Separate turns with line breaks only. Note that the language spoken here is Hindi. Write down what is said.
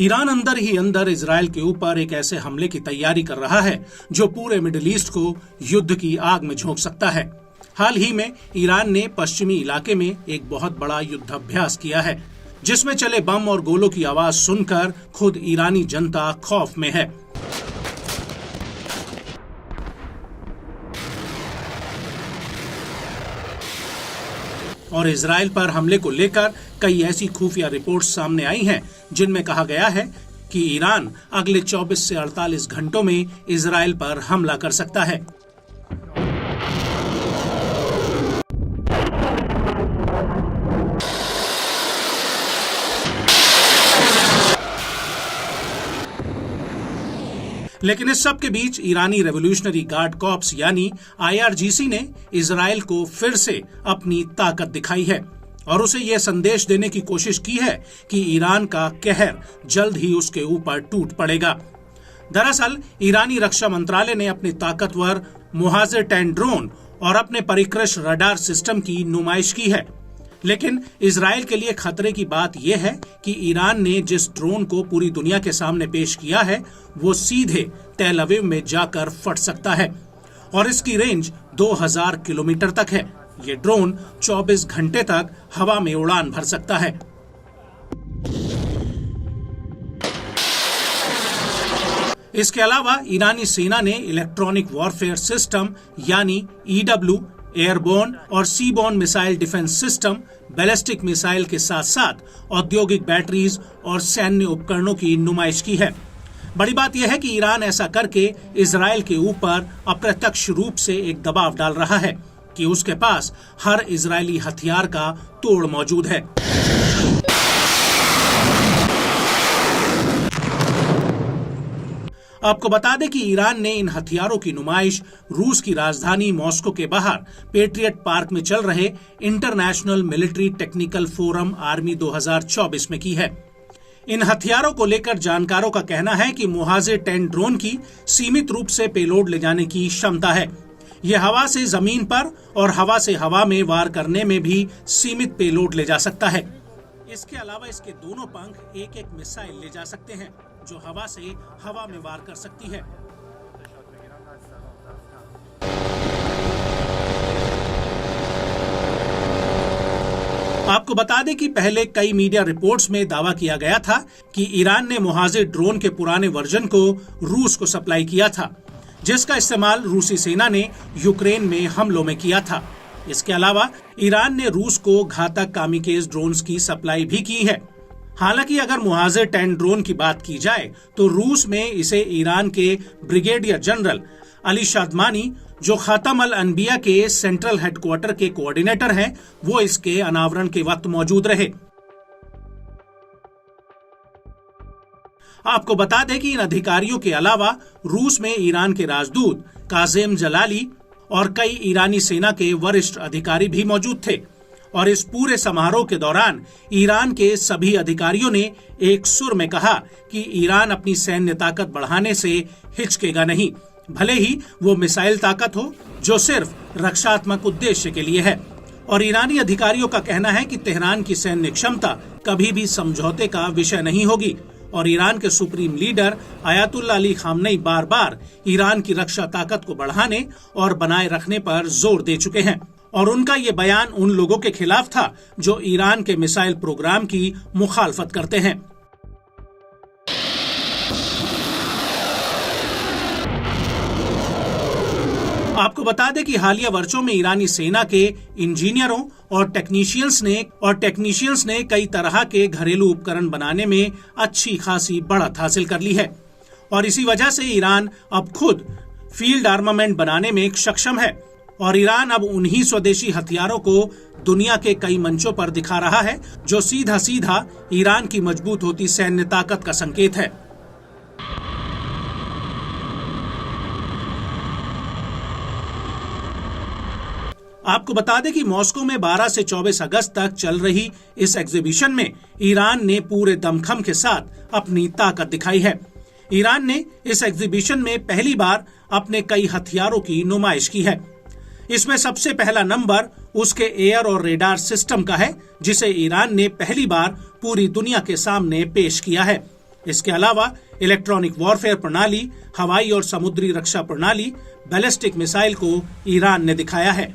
ईरान अंदर ही अंदर इजराइल के ऊपर एक ऐसे हमले की तैयारी कर रहा है जो पूरे मिडिल ईस्ट को युद्ध की आग में झोंक सकता है। हाल ही में ईरान ने पश्चिमी इलाके में एक बहुत बड़ा युद्धाभ्यास किया है, जिसमें चले बम और गोलों की आवाज सुनकर खुद ईरानी जनता खौफ में है। और इजराइल पर हमले को लेकर कई ऐसी खुफिया रिपोर्ट्स सामने आई हैं, जिनमें कहा गया है कि ईरान अगले 24 से 48 घंटों में इजराइल पर हमला कर सकता है। लेकिन इस सब के बीच ईरानी रेवोल्यूशनरी गार्ड कॉर्प्स यानी IRGC ने इजराइल को फिर से अपनी ताकत दिखाई है और उसे यह संदेश देने की कोशिश की है कि ईरान का कहर जल्द ही उसके ऊपर टूट पड़ेगा। दरअसल ईरानी रक्षा मंत्रालय ने अपने ताकतवर मोहाजिर-10 ड्रोन और अपने परिष्कृत रडार सिस्टम की नुमाइश की है। लेकिन इजराइल के लिए खतरे की बात यह है कि ईरान ने जिस ड्रोन को पूरी दुनिया के सामने पेश किया है वो सीधे तेल अवीव में जाकर फट सकता है और इसकी रेंज 2000 किलोमीटर तक है। ये ड्रोन 24 घंटे तक हवा में उड़ान भर सकता है। इसके अलावा ईरानी सेना ने इलेक्ट्रॉनिक वॉरफेयर सिस्टम यानी EW, एयरबोर्न और seaborne missile defence system, ballistic missile के साथ साथ औद्योगिक बैटरीज और सैन्य उपकरणों की नुमाइश की है। बड़ी बात यह है कि ईरान ऐसा करके इजराइल के ऊपर अप्रत्यक्ष रूप से एक दबाव डाल रहा है कि उसके पास हर इजरायली हथियार का तोड़ मौजूद है। आपको बता दें कि ईरान ने इन हथियारों की नुमाइश रूस की राजधानी मॉस्को के बाहर पेट्रियट पार्क में चल रहे international military technical forum army 2024 में की है। इन हथियारों को लेकर जानकारों का कहना है कि मोहाजिर-10 ड्रोन की सीमित रूप से पेलोड ले जाने की क्षमता है। यह हवा से जमीन पर और हवा से हवा में वार करने में भी सीमित पेलोड ले जा सकता है। इसके अलावा इसके दोनों पंख एक एक मिसाइल ले जा सकते हैं जो हवा से हवा में वार कर सकती है। आपको बता दें कि पहले कई मीडिया रिपोर्ट्स में दावा किया गया था कि ईरान ने मोहाजिर ड्रोन के पुराने वर्जन को रूस को सप्लाई किया था, जिसका इस्तेमाल रूसी सेना ने यूक्रेन में हमलों में किया था। इसके अलावा ईरान ने रूस को घातक कामिकेज ड्रोन्स की सप्लाई भी की है। हालांकि अगर मोहाजिर-10 ड्रोन की बात की जाए तो रूस में इसे ईरान के ब्रिगेडियर जनरल अली शादमानी, जो खातम अल अनबिया के सेंट्रल हेडक्वार्टर के कोऑर्डिनेटर हैं, वो इसके अनावरण के वक्त मौजूद रहे। आपको बता दें कि इन अधिकारियों के अलावा रूस में ईरान के राजदूत काज़ेम जलाली और कई ईरानी सेना के वरिष्ठ अधिकारी भी मौजूद थे और इस पूरे समारोह के दौरान ईरान के सभी अधिकारियों ने एक सुर में कहा कि ईरान अपनी सैन्य ताकत बढ़ाने से हिचकेगा नहीं, भले ही वो मिसाइल ताकत हो जो सिर्फ रक्षात्मक उद्देश्य के लिए है। और ईरानी अधिकारियों का कहना है कि तेहरान की सैन्य क्षमता कभी भी समझौते का विषय नहीं होगी और ईरान के supreme leader Ayatollah Ali Khamenei बार बार ईरान की रक्षा ताकत को बढ़ाने और बनाए रखने पर जोर दे चुके हैं और उनका ये बयान उन लोगों के खिलाफ था जो ईरान के मिसाइल प्रोग्राम की मुखालफत करते हैं। आपको बता दें कि हालिया वर्षों में ईरानी सेना के इंजीनियरों और टेक्नीशियंस ने कई तरह के घरेलू उपकरण बनाने में अच्छी खासी बढ़त हासिल कर ली है और इसी वजह से ईरान अब खुद फील्ड आर्मामेंट बनाने में सक्षम है और ईरान अब उन्हीं स्वदेशी हथियारों को दुनिया के कई मंचों पर दिखा रहा है जो सीधा सीधा ईरान की मजबूत होती सैन्य ताकत का संकेत है। आपको बता दें कि मॉस्को में 12 से 24 अगस्त तक चल रही इस एग्जीबिशन में ईरान ने पूरे दमखम के साथ अपनी ताकत दिखाई है। ईरान ने इस एग्जीबिशन में पहली बार अपने कई हथियारों की नुमाइश की है। इसमें सबसे पहला नंबर उसके एयर और रेडार सिस्टम का है, जिसे ईरान ने पहली बार पूरी दुनिया के सामने पेश किया है इसके अलावा इलेक्ट्रॉनिक वॉरफेयर प्रणाली, हवाई और समुद्री रक्षा प्रणाली, बैलिस्टिक मिसाइल को ईरान ने दिखाया है।